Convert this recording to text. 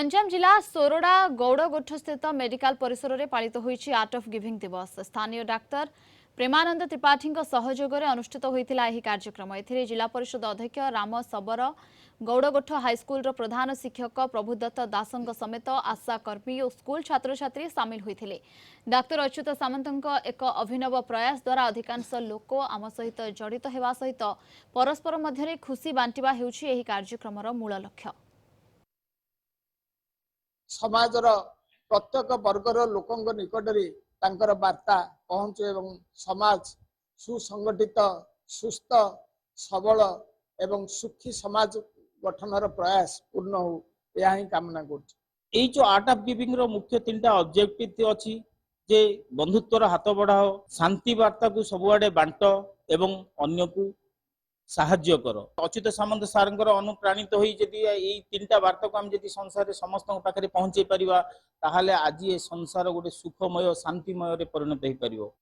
गंजाम जिला सोरडा गौड़गोठ स्थित मेडिकल परिसर में पालित होईछि आर्ट ऑफ गिविंग दिवस। स्थानीय डाक्तर प्रेमानंद त्रिपाठी सहयोग में अनुष्ठित होता कार्यक्रम। एथिरे जिला परिषद अध्यक्ष राम सबर, गौड़गोठ हाईस्कूल प्रधान शिक्षक प्रभुदत्त दास समेत आशाकर्मी और स्कूल छात्र छात्री सामिल होते। डाक्तर अच्युत सामंत एक अभिनव प्रयास द्वारा अधिकांश लोक आम सहित जड़ित होगा सहित परस्पर मध्य खुशी बांटिबा हेउछि एही कार्यक्रमर मूल लक्ष्य। समाजर प्रत्येक वर्गर लोकों निकट में वार्ता पहुँचे एवं समाज सुसंगठित सुस्थ सबल एवं सुखी समाज गठनर प्रयास पूर्ण हो यह ही कामना कर। जो आर्ट ऑफ गिविंग रो मुख्य 3टा ऑब्जेक्टिव अच्छी जे बंधुत्वर हाथ बढ़ाओ, शांति वार्ता को सबुआडे बांट एवं अन्य को साहाଯ୍य कर। अच्युत सामंत सार अनुप्राणित होई जदि एई 3टा वार्ता को हम जदि संसार रे समस्त पाखरे पहुंचे परिबा ताहाले आज ये संसार गोटे सुखमय शांतिमय रे परिणत हो पारिबो।